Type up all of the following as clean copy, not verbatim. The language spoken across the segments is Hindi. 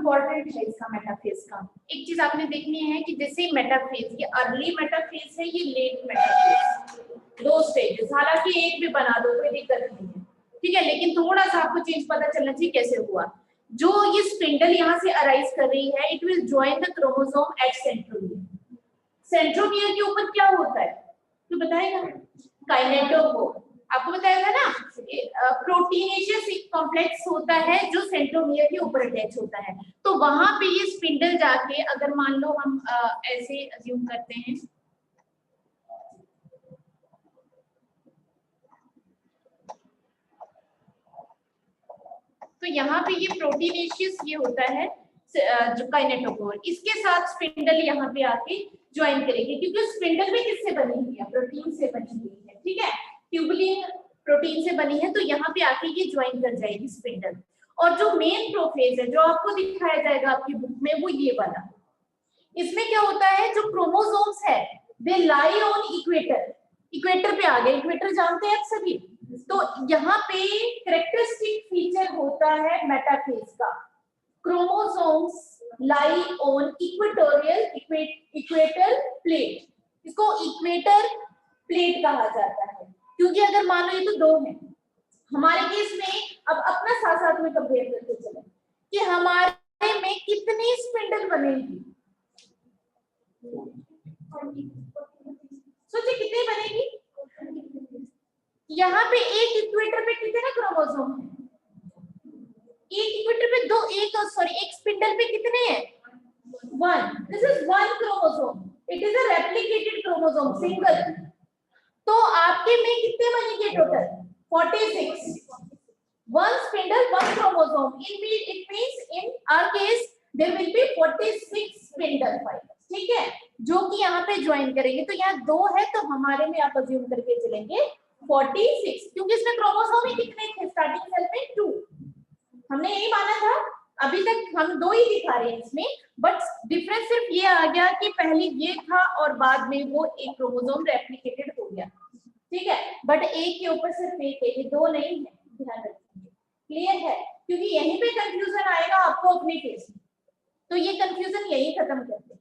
इंपॉर्टेंट है इसका मेटाफेज का। एक चीज आपने देखनी है कि जैसे मेटाफेज, ये अर्ली मेटाफेज है, ये लेट मेटाफेज, दो स्टेजेस, हालांकि एक भी बना दो कोई दिक्कत नहीं है, ठीक है, लेकिन थोड़ा सा आपको चेंज पता चलना चाहिए कैसे हुआ। जो ये स्पिंडल यहाँ से अराइज कर रही है, it will join the chromosome at centromere. Centromere के ऊपर क्या होता है तो बताएगा, काइनेटोकोर, आपको बताया था ना, प्रोटीनेशियस कॉम्प्लेक्स होता है जो सेंट्रोमियर के ऊपर अटैच होता है। तो वहां पे ये स्पिंडल जाके, अगर मान लो हम ऐसे अज्यूम करते हैं, तो यहाँ पे ये प्रोटीनेशियस ये होता है जो काइनेटोकोर, इसके साथ स्पिंडल यहाँ पे आके ज्वाइन करेगी, क्योंकि स्पिंडल भी किससे बनी हुई है, प्रोटीन से बनी हुई है, ठीक है, ट्यूबुलिन प्रोटीन से बनी है, तो यहाँ पे आके ये ज्वाइन कर जाएगी स्पिंडल। और जो मेन प्रोफेज है जो आपको दिखाया जाएगा आपकी बुक में, वो ये वाला, इसमें क्या होता है, जो क्रोमोसोम्स है दे लाई ऑन इक्वेटर, इक्वेटर पे आ गए, इक्वेटर जानते हैं आप सभी, तो यहाँ पे कैरेक्टरिस्टिक फीचर होता है मेटाफेज का, chromosomes lie on equatorial equator plate, इसको इक्वेटर प्लेट कहा जाता है, क्योंकि अगर मान लो ये तो दो है हमारे केस में, अब अपना साथ साथ में कंपेयर करते चले कि हमारे में कितनी स्पिंडल बनेगी, सोचिए कितनी बनेगी, यहाँ पे एक इक्वेटर पे कितने क्रोमोसोम है, एक इक्वेटर पे दो, एक स्पिंडल पे कितने हैं, one, this is one chromosome, it is a replicated chromosome single, तो आपके में कितने बनेंगे total 46, one spindle one chromosome, it means in our case there will be 46 spindle fibres, ठीक है, जो कि यहाँ पे ज्वाइन करेंगे, तो यहाँ दो है तो हमारे में आप अज्यूम करके चलेंगे 46, क्योंकि इसमें क्रोमोसोम ही कितने थे स्टार्टिंग सेल में 2, हमने यही माना था, अभी तक हम दो ही दिखा रहे हैं इसमें, बट डिफरेंस सिर्फ ये आ गया कि पहले ये था और बाद में वो एक क्रोमोसोम रेप्लिकेटेड हो गया, ठीक है, बट एक के ऊपर सिर्फ एक है, ये दो नहीं है, ध्यान रखिए, क्लियर है, क्योंकि यहीं पे कंफ्यूजन आएगा आपको अपने केस में, तो ये कंफ्यूजन यही खत्म करते हैं,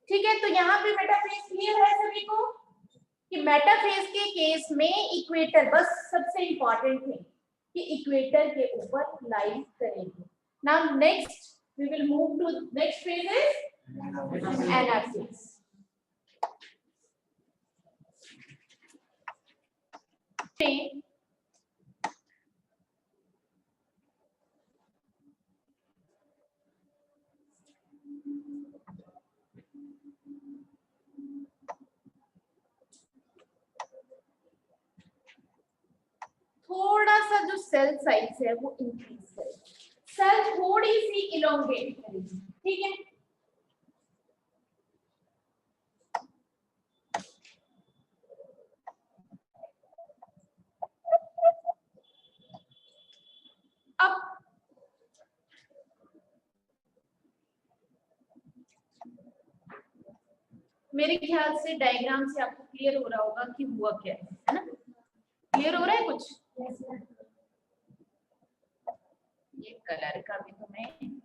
ठीक है। तो यहाँ पे मेटाफेज क्लियर है सभी को कि मेटाफेज के केस में इक्वेटर बस सबसे इंपॉर्टेंट है कि इक्वेटर के ऊपर लाई करेंगे। Now next we will move to next phase is anaphase. थोड़ा सा जो सेल साइज है वो इंक्रीज करेगी, सेल थोड़ी सी इलोंगेट करेगी, ठीक है, अब मेरे ख्याल से डायग्राम से आपको क्लियर हो रहा होगा कि हुआ क्या है ना, क्लियर हो रहा है कुछ, ये कलर का भी तुम्हें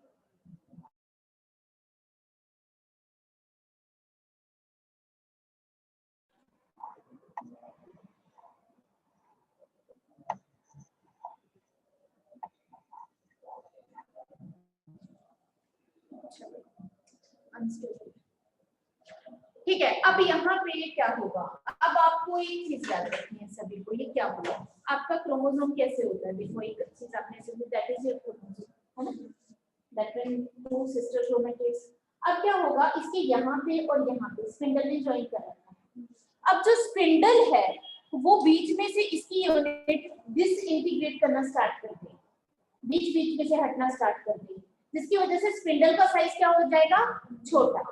ठीक है। अब यहाँ पे क्या होगा, अब आपको एक चीज याद रखनी है सभी को, ये क्या होगा, आपका क्रोमोसोम कैसे होता है, देखो एक चीज आपने सुनी, दैट इज योर क्रोमोसोम, है ना, that when two sister chromatids, अब क्या होगा, इसके यहाँ पे और यहाँ पे स्पिंडल ने ज्वाइन कर रखा है, अब जो स्पिंडल है वो बीच में से इसकी यूनिट डिसइंटीग्रेट करना स्टार्ट कर देगी, बीच बीच में से हटना स्टार्ट कर देगी, जिसकी वजह से स्पिंडल का साइज क्या हो जाएगा, छोटा,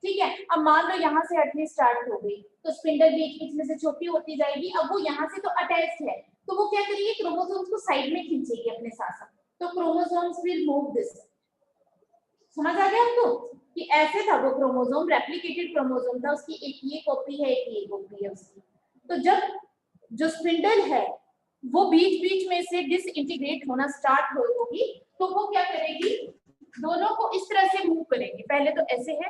ठीक है। अब मान लो यहाँ से हटनी स्टार्ट हो गई तो स्पिंडल बीच बीच में से छोटी होती जाएगी, अब वो यहाँ से तो अटैच्ड है, तो वो क्या करेगी, क्रोमोसोम्स को साइड में खींचेगी अपने साथ साथ, तो क्रोमोसोम्स विल मूव दिस, समझ आ गया आपको कि ऐसे था वो क्रोमोसोम, रेप्लिकेटेड क्रोमोसोम था, उसकी एक ये कॉपी है, एक ये कॉपी है उसकी, तो जब जो स्पिंडल है वो बीच बीच में से डिसइंटीग्रेट होना स्टार्ट होगी तो वो क्या करेगी, दोनों को इस तरह से मूव करेंगे। पहले तो ऐसे है,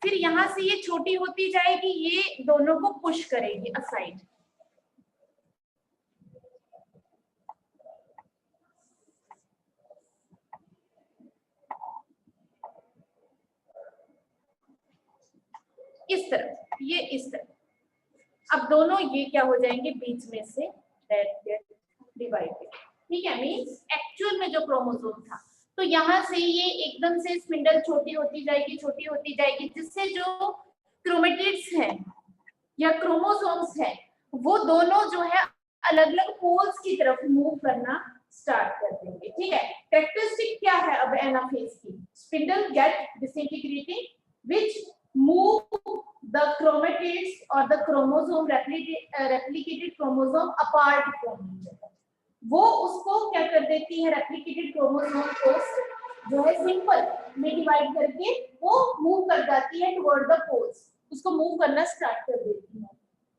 फिर यहां से ये छोटी होती जाएगी, ये दोनों को पुश करेगी असाइड। इस तरह, ये इस तरह। अब दोनों ये क्या हो जाएंगे, बीच में से डिवाइडेड। ठीक है, मींस एक्चुअल में जो क्रोमोसोम था, तो यहाँ से ये एकदम से स्पिंडल छोटी होती जाएगी, छोटी होती जाएगी, जिससे जो क्रोमेटिड्स हैं या क्रोमोसोम्स हैं, वो दोनों जो है अलग अलग पोल्स की तरफ मूव करना स्टार्ट कर देंगे। ठीक है, कैरेक्टरिस्टिक क्या है अब एनाफेज की, spindle get disintegrated which move the chromatids or the chromosome replicated chromosome apart from each other। वो उसको क्या कर देती है, रेप्लिकेटेड क्रोमोसोम को जो है सिंपल में डिवाइड करके वो मूव कर जाती है टुवर्ड द पोल्स, उसको मूव करना स्टार्ट कर देती है।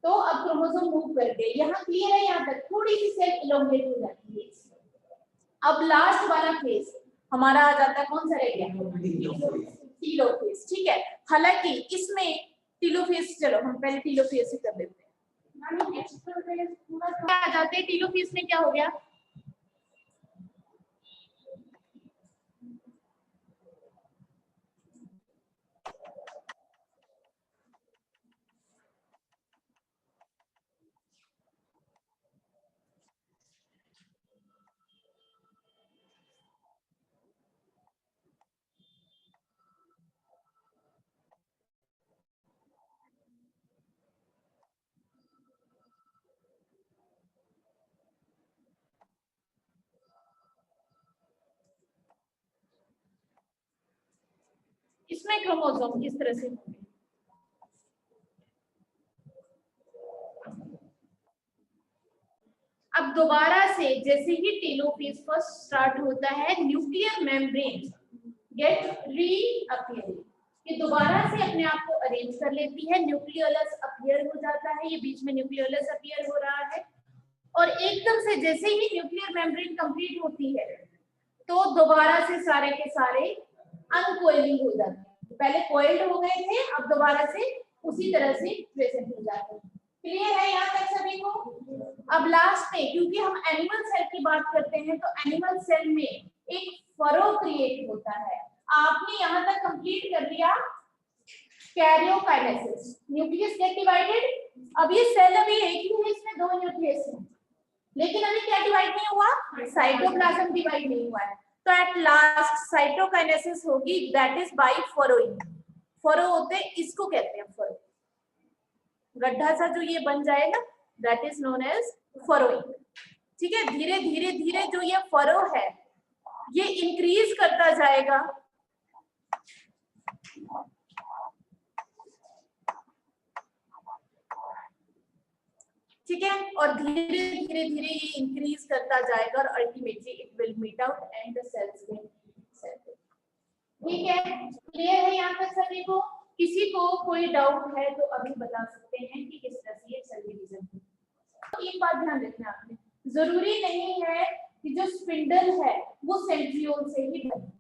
तो अब क्रोमोसोम मूव कर गए, यहाँ क्लियर है, यहाँ तक थोड़ी सी सेल इलोंगेट हो जाती है। अब लास्ट वाला फेज हमारा आ जाता है, कौन सा रह गया, टीलोफेज। ठीक है, हालांकि इसमें टीलोफेज, चलो हम पहले टीलोफेज से कर लेते हैं। आ जाते हैं टीलोफेज में, क्या हो गया, इसमें क्रोमोसोम इस तरह से, अब दोबारा से जैसे ही टेलोफेज फर्स्ट स्टार्ट होता है, न्यूक्लियर मेम्ब्रेन गेट रीअपियरिंग, ये दोबारा से अपने आप को अरेंज कर लेती है, न्यूक्लियोलस अपीयर हो जाता है, ये बीच में न्यूक्लियोलस अपीयर हो रहा है, और एकदम से जैसे ही न्यूक्लियर मेम्ब्रेन कंप्लीट होती है, तो दोबारा से सारे के सारे अनकोइलिंग हो जाते हैं। पहले कोइल्ड हो गए थे, अब दोबारा से उसी तरह से प्रेजेंट हो जाते हैं। क्लियर है यहाँ तक सभी को? अब लास्ट में, क्योंकि हम एनिमल सेल की बात करते हैं, तो एनिमल सेल में एक फरो क्रिएट होता है। आपने यहाँ तक कंप्लीट कर लिया कैरियोकाइनेसिस, न्यूक्लियस गेट डिवाइडेड। अब ये सेल अभी एक ही है, इसमें दो न्यूक्लियस हैं, लेकिन अभी क्या डिवाइड नहीं हुआ, साइटोप्लाज्म डिवाइड नहीं हुआ है। तो एट लास्ट साइटोकाइनेसिस होगी, दैट इज बाय फरोइंग। फरो होते हैं, इसको कहते हैं फरो, गड्ढा सा जो ये बन जाएगा, दैट इज नोन एज फरोइंग। ठीक है, धीरे धीरे धीरे जो ये फरो है, ये इंक्रीज करता जाएगा, ठीक है, और धीरे धीरे धीरे ये इंक्रीज करता जाएगा, और ultimately it will meet out and the cells will separate. ठीक है, क्लियर है यहाँ तक सभी को? किसी को कोई डाउट है तो अभी बता सकते हैं कि किस तरह से ये सेल डिवीजन है। तो एक बात ध्यान रखना आपने, जरूरी नहीं है कि जो स्पिंडल है वो सेंट्रियोल से ही बने।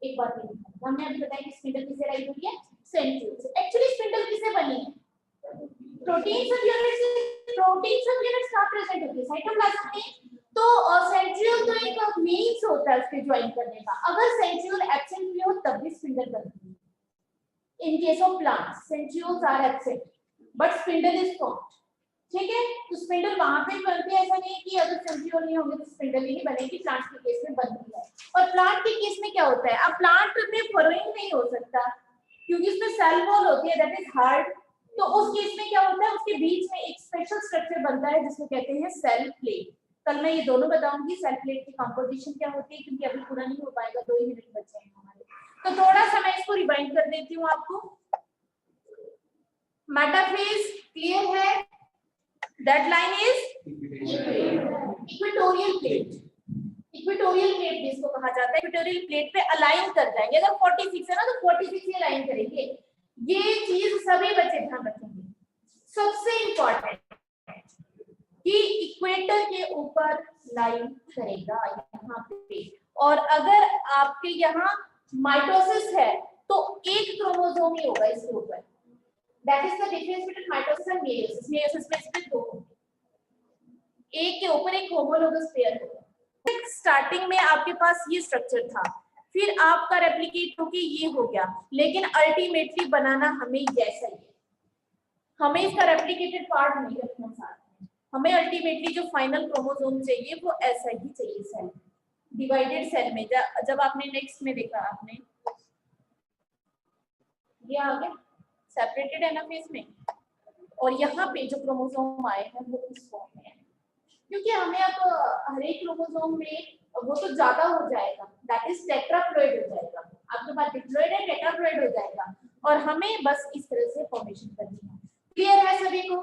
एक बात नहीं, हमने अभी बताया कि स्पिंडल किससे राइज हुई है, सेंट्रियोल से। एक्चुअली स्पिंडल किससे बनी है, प्रोटीन सब यूनिट्स, प्रोटीन सब यूनिट्स कहां प्रेजेंट होती है, साइटोप्लाज्म में। तो सेंट्रियोल तो एक मींस होता है उसके ज्वाइन करने का, अगर सेंट्रियोल एब्सेंट भी हो तब भी स्पिंडल बनती है। In case of plants centrioles are absent but spindle is formed. ठीक है, तो स्पिंडल वहां पे बनती है, ऐसा नहीं है कि अगर सेंट्रियोल नहीं होंगे तो स्पिंडल ही नहीं बनेगी, प्लांट के केस में बनती है। और प्लांट के केस में क्या होता है, अब प्लांट में फरोइंग नहीं हो सकता क्योंकि उसमें सेल वॉल होती है, दैट इज हार्ड। तो उस केस में क्या होता है, उसके बीच में एक स्पेशल स्ट्रक्चर बनता है जिसको कहते हैं सेल प्लेट। कल मैं ये दोनों बताऊंगी, सेल प्लेट की कंपोजिशन क्या होती है, क्योंकि अभी पूरा नहीं हो पाएगा, 2 ही मिनट बचे हैं हमारे। तो थोड़ा सा मैं इसको रिवाइंड कर देती हूँ आपको। मेटाफेज क्लियर है, that line is equatorial plate. Equatorial plate जिसको कहा जाता है, इक्वेटोरियल प्लेट पे अलाइन कर जाएंगे। अगर 46 है ना तो 46 ही अलाइन करेंगे। ये चीज सभी बच्चे ध्यान रखेंगे, सबसे इंपॉर्टेंट कि इक्वेटर के ऊपर लाइन करेगा यहाँ पे, और अगर आपके यहाँ माइटोसिस है तो एक क्रोमोसोम ही होगा इसके ऊपर। That is the difference between mitosis and meiosis. Meiosis में इसमें दो होंगे, एक के ऊपर एक होमोलोगस पेयर होगा। स्टार्टिंग में आपके पास ये स्ट्रक्चर था, फिर आपका रेप्लिकेट होके ये हो गया, लेकिन अल्टीमेटली बनाना हमें जैसा ही है, हमें इसका रेप्लिकेटेड पार्ट नहीं रखना साथ में, हमें अल्टीमेटली जो फाइनल क्रोमोसोम चाहिए वो ऐसा ही चाहिए सेल, डिवाइडेड सेल में। जब आपने नेक्स्ट में देखा, आपने ये आ गया सेपरेटेड है ना फेस में, और यहाँ पे जो क्रोमोसोम आए हैं वो इस फॉर्म में है, क्योंकि हमें अब हर एक क्रोमोसोम में वो तो ज्यादा हो जाएगा, दैट इज टेट्राप्लॉइड हो जाएगा, आपके पास डिप्लॉइड है टेट्राप्लॉइड हो जाएगा, और हमें बस इस तरह से फॉर्मेशन करनी है। क्लियर है सभी को?